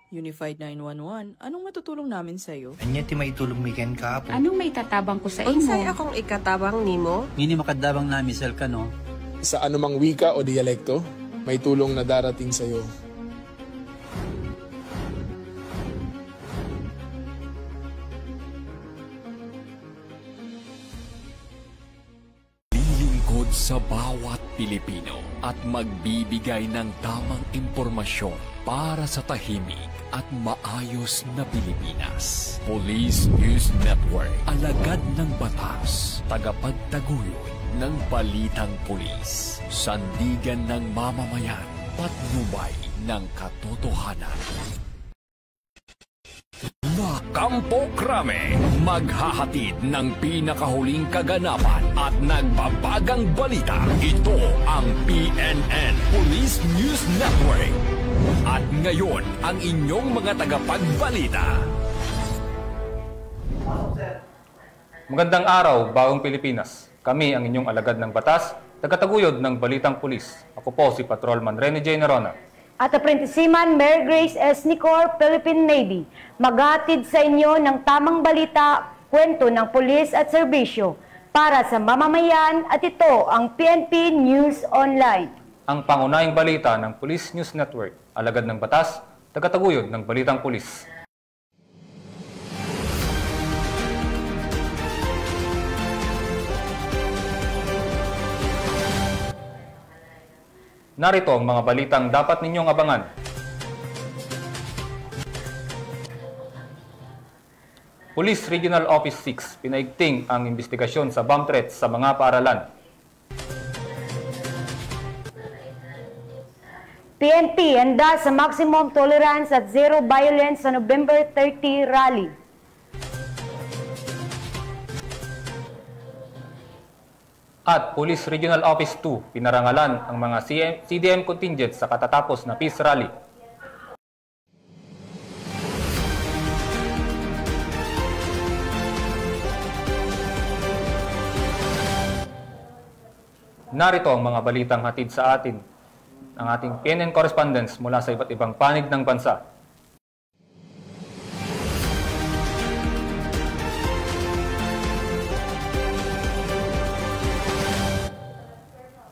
Unified 911, anong matutulong namin sa'yo? Anya ti maitulong mi ken kaapo. Anong may tatabang ko sa imo? Unsay akong ikatabang nimo? Ngini makadabang na misal ka no? Sa anumang wika o dialekto, may tulong na darating sa iyo. Lilingkod sa bawat Pilipino at magbibigay ng tamang impormasyon para sa tahimik at maayos na Pilipinas. Police News Network, alagad ng batas, tagapagtaguyod ng balitang pulis, sandigan ng mamamayan, patnubay ng katotohanan. La Campo Crame, maghahatid ng pinakahuling kaganapan at nagbabagang balita. Ito ang PNN Police News Network. At ngayon, ang inyong mga tagapagbalita. Magandang araw, Bagong Pilipinas. Kami ang inyong alagad ng batas, tagataguyod ng Balitang Pulis. Ako po si Patrolman Rene J. Nerona. At Aprentisiman Mary Grace S. Nicor, Philippine Navy, maghatid sa inyo ng tamang balita, kwento ng pulis at serbisyo para sa mamamayan, at ito ang PNP News Online. Ang pangunahing balita ng Police News Network, alagad ng batas, tagataguyod ng Balitang Pulis. Narito ang mga balitang dapat ninyong abangan. Police Regional Office 6, pinaigting ang investigasyon sa bomb threats sa mga paaralan. PNP handa sa maximum tolerance at zero violence sa November 30 rally. At Police Regional Office 2, pinarangalan ang mga CDM contingent sa katatapos na peace rally. Narito ang mga balitang hatid sa atin ng ating PNN correspondents mula sa iba't ibang panig ng bansa.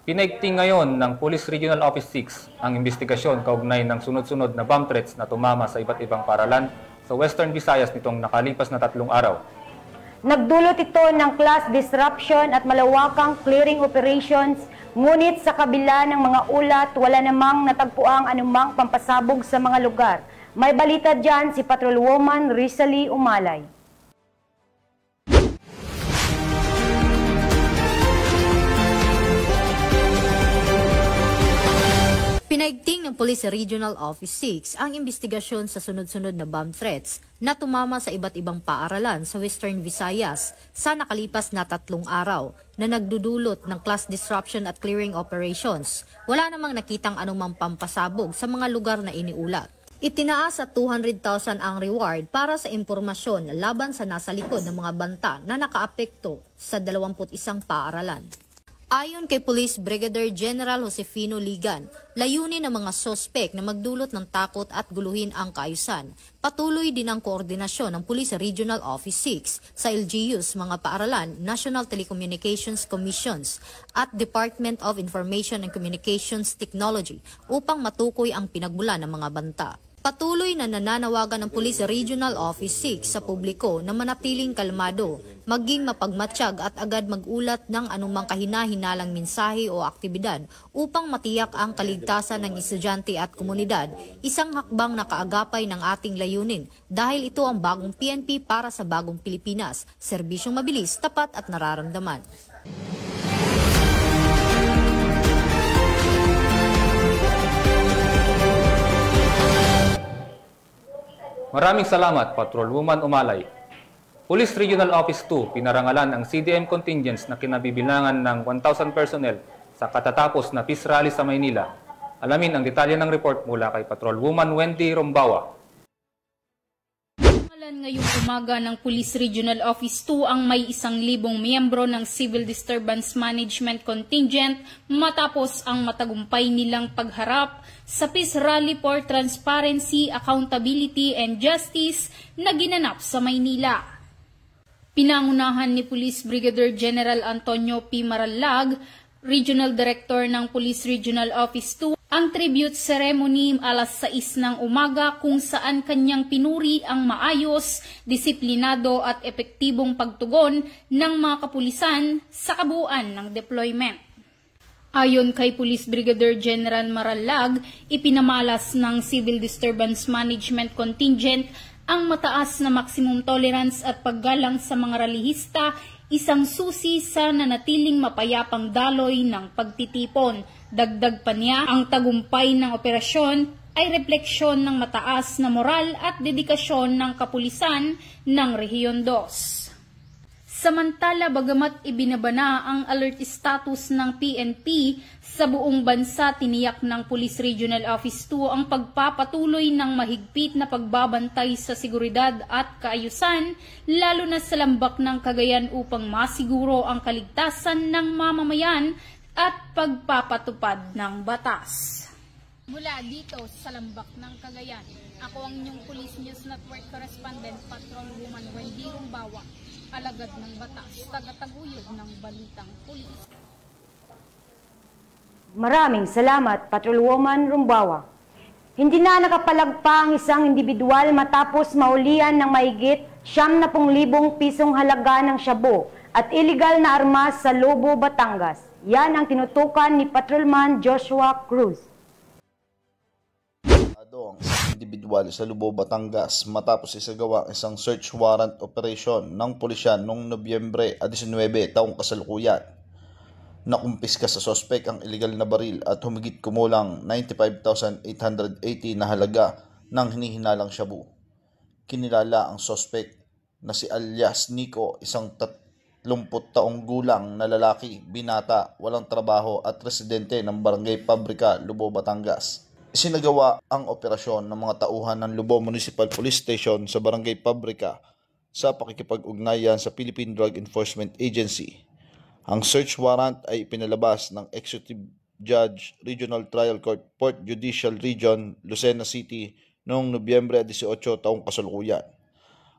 Pinaigting ngayon ng Police Regional Office 6 ang investigasyon kaugnay ng sunod-sunod na bomb threats na tumama sa iba't ibang paaralan sa Western Visayas nitong nakalipas na 3 araw. Nagdulot ito ng class disruption at malawakang clearing operations, ngunit sa kabila ng mga ulat, wala namang natagpuang anumang pampasabog sa mga lugar. May balita dyan si Patrolwoman Rizali Umalay. Pinaigting ng Police Regional Office 6 ang investigasyon sa sunod-sunod na bomb threats na tumama sa iba't ibang paaralan sa Western Visayas sa nakalipas na 3 araw na nagdudulot ng class disruption at clearing operations. Wala namang nakitang anumang pampasabog sa mga lugar na iniulat. Itinaas at 200,000 ang reward para sa impormasyon laban sa nasa likod ng mga banta na nakaapekto sa 21 paaralan. Ayon kay Police Brigadier General Josefino Ligan, layunin ng mga sospek na magdulot ng takot at guluhin ang kaayusan. Patuloy din ang koordinasyon ng Police Regional Office 6 sa LGUs, mga paaralan, National Telecommunications Commissions at Department of Information and Communications Technology upang matukoy ang pinagmulan ng mga banta. Patuloy na nananawagan ng Police Regional Office 6 sa publiko na manatiling kalmado, maging mapagmatsyag at agad magulat ng anumang kahina-hinalang mensahe o aktibidad upang matiyak ang kaligtasan ng estudyante at komunidad, isang hakbang na kaagapay ng ating layunin dahil ito ang bagong PNP para sa bagong Pilipinas, serbisyong mabilis, tapat at nararamdaman. Maraming salamat, Patrolwoman Umalay. Police Regional Office 2, pinarangalan ang CDM contingents na kinabibilangan ng 1,000 personnel sa katatapos na peace rally sa Maynila. Alamin ang detalye ng report mula kay Patrolwoman Wendy Rombawa. Ngayong umaga ng Police Regional Office 2 ang may 1,000 miyembro ng Civil Disturbance Management Contingent matapos ang matagumpay nilang pagharap sa Peace Rally for Transparency, Accountability and Justice na ginanap sa Maynila. Pinangunahan ni Police Brigadier General Antonio P. Marallag, Regional Director ng Police Regional Office 2, ang tribute ceremony alas 6 ng umaga kung saan kanyang pinuri ang maayos, disiplinado at epektibong pagtugon ng mga kapulisan sa kabuuan ng deployment. Ayon kay Police Brigadier General Marallag, ipinamalas ng Civil Disturbance Management Contingent ang mataas na maximum tolerance at paggalang sa mga relihista, isang susi sa nanatiling mapayapang daloy ng pagtitipon. Dagdag pa niya, ang tagumpay ng operasyon ay refleksyon ng mataas na moral at dedikasyon ng kapulisan ng Rehiyon 2. Samantala, bagamat ibinabana ang alert status ng PNP sa buong bansa, tiniyak ng Police Regional Office 2 ang pagpapatuloy ng mahigpit na pagbabantay sa seguridad at kaayusan, lalo na sa lambak ng Cagayan upang masiguro ang kaligtasan ng mamamayan at pagpapatupad ng batas. Mula dito sa lambak ng Cagayan, ako ang inyong Police News Network Correspondent, Patrolwoman Wendy Rumbawa, alagad ng batas, tagataguyod ng balitang pulis. Maraming salamat, Patrolwoman Rumbawa. Hindi na nakapalagpa ang isang individual matapos maulian ng mahigit 70,000 pisong halaga ng shabu at illegal na armas sa Lobo, Batangas. Yan ang tinutukan ni Patrolman Joshua Cruz. Ang isang individual sa Lobo, Batangas matapos isagawa isang search warrant operation ng pulisyan noong Nobyembre 19 taong kasalukuyan. Nakumpiska sa sospek ang illegal na baril at humigit kumulang 95,880 na halaga ng hinihinalang shabu. Kinilala ang sospek na si alias Nico, isang 30 taong gulang na lalaki, binata, walang trabaho at residente ng Barangay Pabrika, Lobo, Batangas. Isinagawa ang operasyon ng mga tauhan ng Lobo Municipal Police Station sa Barangay Pabrika sa pakikipag-ugnayan sa Philippine Drug Enforcement Agency. Ang search warrant ay ipinalabas ng Executive Judge, Regional Trial Court, Port Judicial Region, Lucena City noong Nobyembre 18 taong kasalukuyan.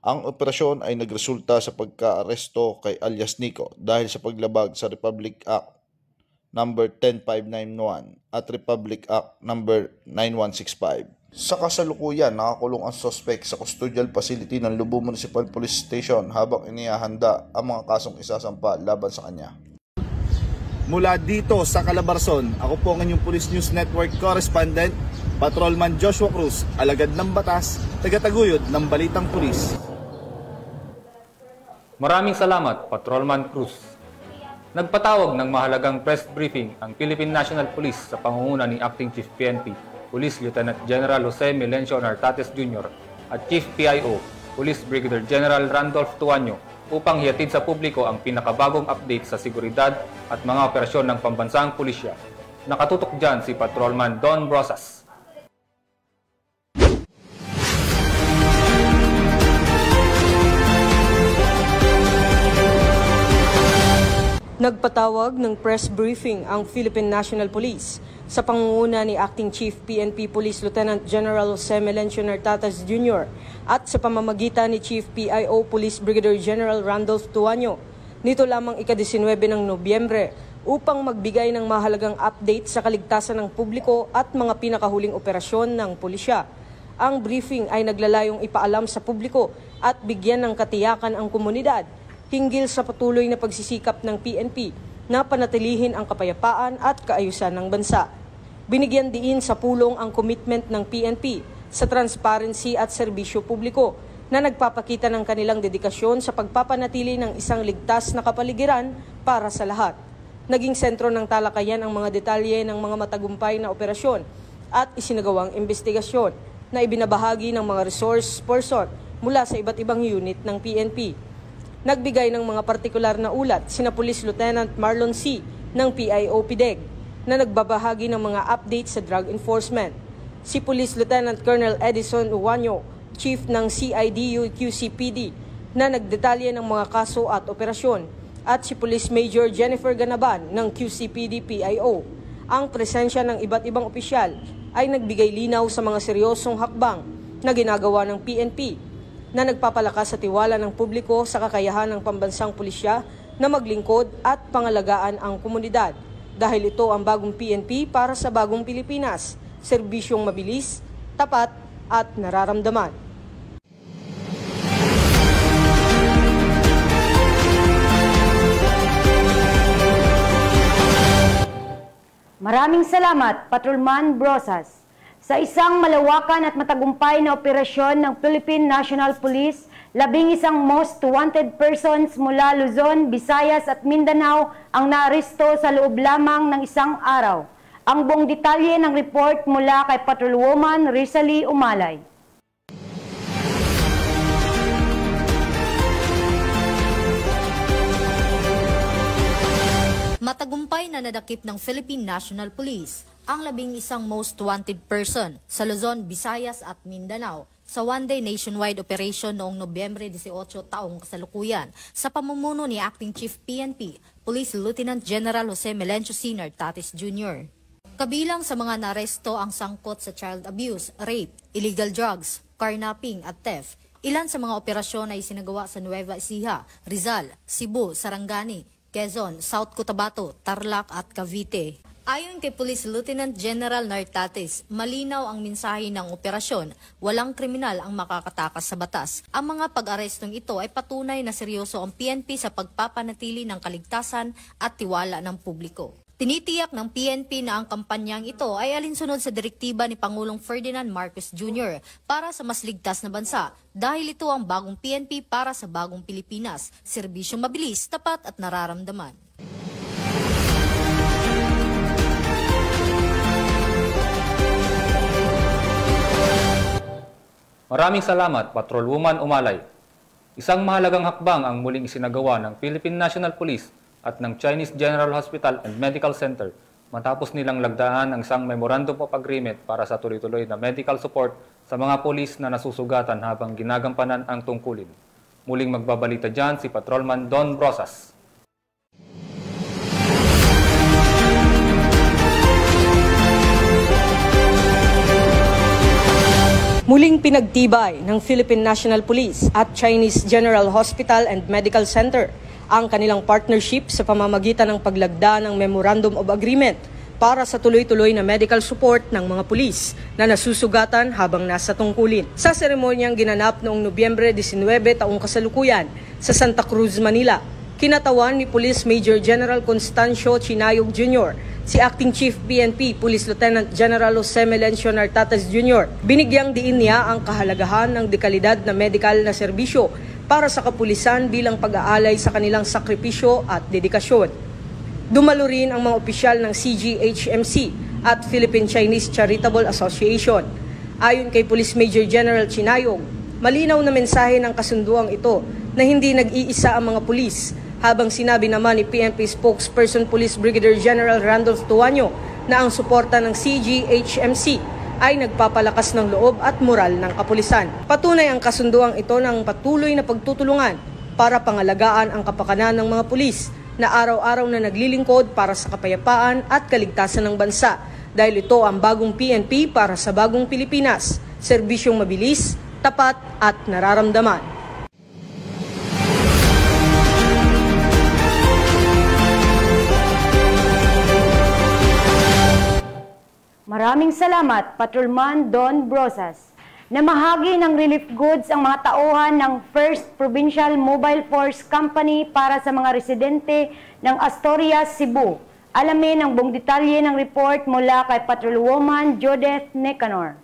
Ang operasyon ay nagresulta sa pagka-aresto kay alias Nico dahil sa paglabag sa Republic Act number 10591 at Republic Act number 9165. Sa kasalukuyan, nakakulong ang suspect sa custodial facility ng Lobo Municipal Police Station habang inihahanda ang mga kasong isasampa laban sa kanya. Mula dito sa Calabarzon, ako po ang inyong Police News Network Correspondent, Patrolman Joshua Cruz, alagad ng batas, tagataguyod ng balitang pulis. Maraming salamat, Patrolman Cruz. Nagpatawag ng mahalagang press briefing ang Philippine National Police sa pangunguna ni Acting Chief PNP, Police Lieutenant General Jose Melencio Nartates Jr. at Chief PIO, Police Brigadier General Randolph Tuanyo upang hihatid sa publiko ang pinakabagong update sa seguridad at mga operasyon ng pambansang pulisya. Nakatutok dyan si Patrolman Don Brosas. Nagpatawag ng press briefing ang Philippine National Police sa pangunguna ni Acting Chief PNP Police Lieutenant General Jose Melencio Nartates Jr. at sa pamamagitan ni Chief PIO Police Brigadier General Randolph Tuanyo. Nito lamang ika-19 ng Nobyembre upang magbigay ng mahalagang update sa kaligtasan ng publiko at mga pinakahuling operasyon ng pulisya. Ang briefing ay naglalayong ipaalam sa publiko at bigyan ng katiyakan ang komunidad hinggil sa patuloy na pagsisikap ng PNP na panatilihin ang kapayapaan at kaayusan ng bansa. Binigyan diin sa pulong ang commitment ng PNP sa transparency at serbisyo publiko na nagpapakita ng kanilang dedikasyon sa pagpapanatili ng isang ligtas na kapaligiran para sa lahat. Naging sentro ng talakayan ang mga detalye ng mga matagumpay na operasyon at isinagawang investigasyon na ibinabahagi ng mga resource person mula sa iba't ibang unit ng PNP. Nagbigay ng mga partikular na ulat sina Police Lieutenant Marlon C. ng PIO PDEG na nagbabahagi ng mga updates sa drug enforcement. Si Police Lieutenant Colonel Edison Uwanyo, Chief ng CIDU QCPD na nagdetalye ng mga kaso at operasyon at si Police Major Jennifer Ganaban ng QCPD PIO. Ang presensya ng iba't ibang opisyal ay nagbigay linaw sa mga seryosong hakbang na ginagawa ng PNP na nagpapalakas sa tiwala ng publiko sa kakayahan ng pambansang pulisya na maglingkod at pangalagaan ang komunidad. Dahil ito ang bagong PNP para sa bagong Pilipinas, serbisyong mabilis, tapat at nararamdaman. Maraming salamat, Patrolman Brosas. Sa isang malawakan at matagumpay na operasyon ng Philippine National Police, 11 most wanted persons mula Luzon, Visayas at Mindanao ang naaresto sa loob lamang ng isang araw. Ang buong detalye ng report mula kay Patrolwoman Rizali Umalay. Matagumpay na nadakip ng Philippine National Police ang 11 most wanted person sa Luzon, Visayas at Mindanao sa one-day nationwide operation noong Nobyembre 18 taong kasalukuyan sa pamumuno ni Acting Chief PNP, Police Lieutenant General Jose Melencio Sr. Tatis Jr. Kabilang sa mga naresto ang sangkot sa child abuse, rape, illegal drugs, carnapping at theft. Ilan sa mga operasyon ay sinagawa sa Nueva Ecija, Rizal, Cebu, Sarangani, Quezon, South Cotabato, Tarlac at Cavite. Ayon kay Police Lieutenant General Nartates, malinaw ang mensahe ng operasyon, walang kriminal ang makakatakas sa batas. Ang mga pag-arestong ito ay patunay na seryoso ang PNP sa pagpapanatili ng kaligtasan at tiwala ng publiko. Tinitiyak ng PNP na ang kampanyang ito ay alinsunod sa direktiba ni Pangulong Ferdinand Marcos Jr. para sa mas ligtas na bansa dahil ito ang bagong PNP para sa bagong Pilipinas, serbisyong mabilis, tapat at nararamdaman. Maraming salamat, Patrolwoman Umalay. Isang mahalagang hakbang ang muling isinagawa ng Philippine National Police at ng Chinese General Hospital and Medical Center matapos nilang lagdaan ang isang Memorandum of Agreement para sa tuloy-tuloy na medical support sa mga pulis na nasusugatan habang ginagampanan ang tungkulin. Muling magbabalita dyan si Patrolman Don Brosas. Muling pinagtibay ng Philippine National Police at Chinese General Hospital and Medical Center ang kanilang partnership sa pamamagitan ng paglagda ng Memorandum of Agreement para sa tuloy-tuloy na medical support ng mga pulis na nasusugatan habang nasa tungkulin. Sa seremonyang ginanap noong Nobyembre 19 taong kasalukuyan sa Santa Cruz, Manila, kinatawan ni Police Major General Constancio Chinayog Jr., si Acting Chief PNP Police Lieutenant General Jose Melencio Nartates Jr. Binigyang diin niya ang kahalagahan ng dekalidad na medical na serbisyo para sa kapulisan bilang pag-aalay sa kanilang sakripisyo at dedikasyon. Dumalo rin ang mga opisyal ng CGHMC at Philippine-Chinese Charitable Association. Ayon kay Police Major General Chinayog, malinaw na mensahe ng kasunduang ito na hindi nag-iisa ang mga pulis, habang sinabi naman ni PNP spokesperson Police Brigadier General Randolph Tuanyo na ang suporta ng CGHMC ay nagpapalakas ng loob at moral ng kapulisan. Patunay ang kasunduang ito ng patuloy na pagtutulungan para pangalagaan ang kapakanan ng mga pulis na araw-araw na naglilingkod para sa kapayapaan at kaligtasan ng bansa dahil ito ang bagong PNP para sa bagong Pilipinas, serbisyong mabilis, tapat at nararamdaman. Maraming salamat, Patrolman Don Brosas. Namahagi ng relief goods ang mga tauhan ng 1st Provincial Mobile Force Company para sa mga residente ng Asturias, Cebu. Alamin ang buong detalye ng report mula kay Patrolwoman Judith Necanor.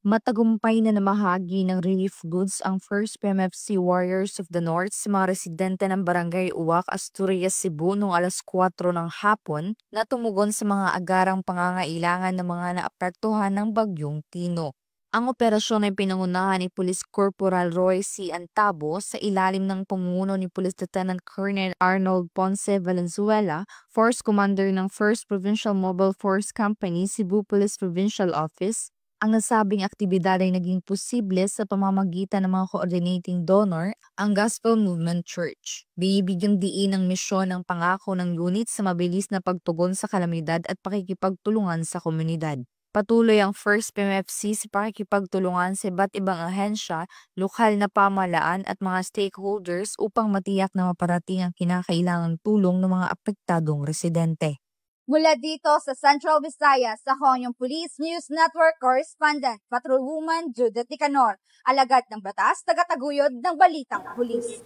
Matagumpay na namahagi ng relief goods ang 1st PMFC Warriors of the North sa mga residente ng Barangay Uwak, Asturias, Cebu noong alas 4 ng hapon na tumugon sa mga agarang pangangailangan ng mga naapektuhan ng Bagyong Tino. Ang operasyon ay pinangunahan ni Police Corporal Roy C. Antabo sa ilalim ng pamumuno ni Police Lieutenant Colonel Arnold Ponce Valenzuela, Force Commander ng 1st Provincial Mobile Force Company, Cebu Police Provincial Office, Ang nasabing aktibidad ay naging posible sa pamamagitan ng mga coordinating donor, ang Gospel Movement Church. Binibigyang diin ang misyon ng pangako ng unit sa mabilis na pagtugon sa kalamidad at pakikipagtulungan sa komunidad. Patuloy ang First PMFC sa pakikipagtulungan sa iba't ibang ahensya, lokal na pamahalaan at mga stakeholders upang matiyak na maparating ang kinakailangang tulong ng mga apektadong residente. Mula dito sa Central Visayas, ako ang Police News Network Correspondent, Patrolwoman Judith Nicanor, alagad ng batas, tagataguyod ng Balitang Pulis.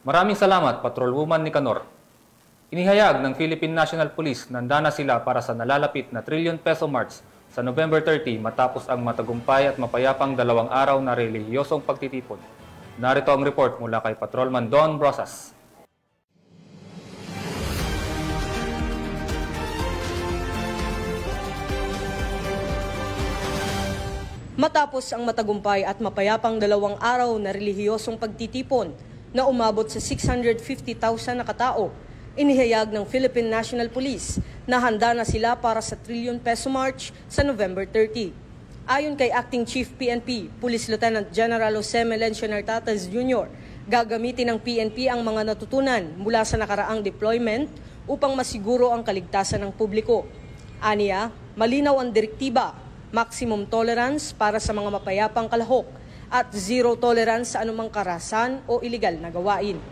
Maraming salamat, Patrolwoman Nicanor. Inihayag ng Philippine National Police na handa na sila para sa nalalapit na trillion peso march sa November 30 matapos ang matagumpay at mapayapang 2 araw na relihiyosong pagtitipon. Narito ang report mula kay Patrolman Don Brosas. Matapos ang matagumpay at mapayapang 2 araw na relihiyosong pagtitipon na umabot sa 650,000 na katao, inihayag ng Philippine National Police na handa na sila para sa trillion peso march sa November 30. Ayon kay Acting Chief PNP, Police Lieutenant General Jose Melencio Nartates Jr., gagamitin ng PNP ang mga natutunan mula sa nakaraang deployment upang masiguro ang kaligtasan ng publiko. Aniya, malinaw ang direktiba, maximum tolerance para sa mga mapayapang kalahok at zero tolerance sa anumang karahasan o iligal na gawain.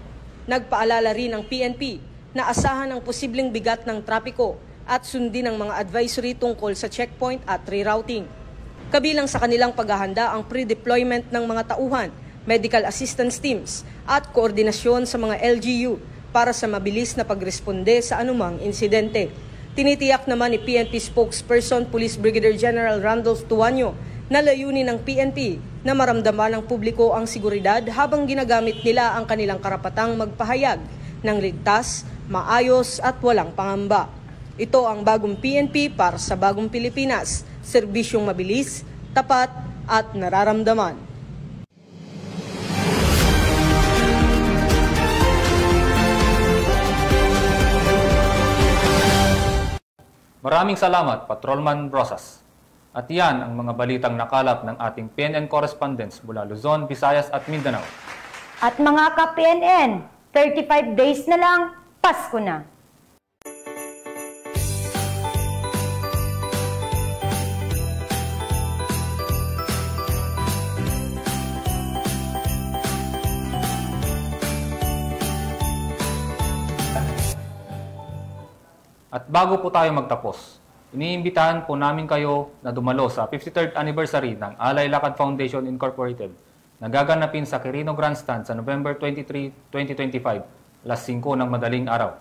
Nagpaalala rin ang PNP na asahan ang posibleng bigat ng trapiko at sundin ang mga advisory tungkol sa checkpoint at rerouting. Kabilang sa kanilang paghahanda ang pre-deployment ng mga tauhan, medical assistance teams at koordinasyon sa mga LGU para sa mabilis na pagresponde sa anumang insidente. Tinitiyak naman ni PNP spokesperson Police Brigadier General Randolph Tuanyo na layunin ng PNP na maramdaman ng publiko ang seguridad habang ginagamit nila ang kanilang karapatang magpahayag ng ligtas, maayos at walang pangamba. Ito ang bagong PNP para sa bagong Pilipinas, serbisyong mabilis, tapat at nararamdaman. Maraming salamat, Patrolman Brosas. At yan ang mga balitang nakalap ng ating PNN correspondents mula Luzon, Visayas at Mindanao. At mga ka-PNN, 35 days na lang, Pasko na. At bago po tayo magtapos, iniimbitahan po namin kayo na dumalo sa 53rd anniversary ng Alay Lakad Foundation Incorporated na gaganapin sa Quirino Grandstand sa November 23, 2025, alas 5 ng madaling araw.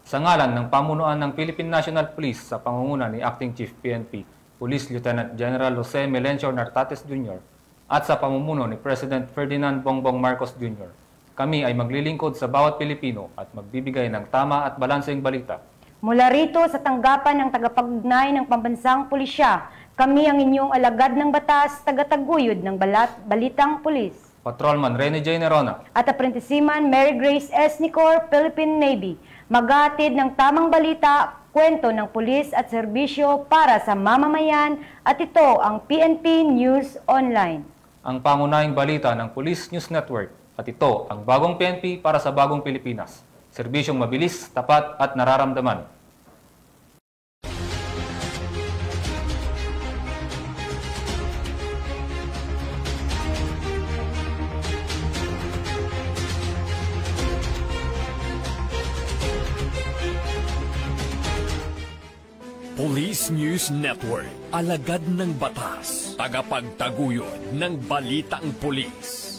Sa ngalan ng pamunuan ng Philippine National Police sa pangunguna ni Acting Chief PNP, Police Lieutenant General Jose Melencio Nartates Jr. at sa pamumuno ni President Ferdinand Bongbong Marcos Jr., kami ay maglilingkod sa bawat Pilipino at magbibigay ng tama at balanseng balita. Mula rito sa tanggapan ng tagapag-ugnay ng Pambansang Pulisya, kami ang inyong alagad ng batas, tagataguyod ng Balitang Pulis. Patrolman Rene J. Nerona. At Aprentisiman Mary Grace S. Nicor, Philippine Navy. Maghatid ng tamang balita, kwento ng pulis at serbisyo para sa mamamayan at ito ang PNP News Online. Ang pangunahing balita ng Police News Network at ito ang bagong PNP para sa bagong Pilipinas. Serbisyong mabilis, tapat at nararamdaman. Police News Network, alagad ng batas, tagapagtaguyod ng balitang pulis.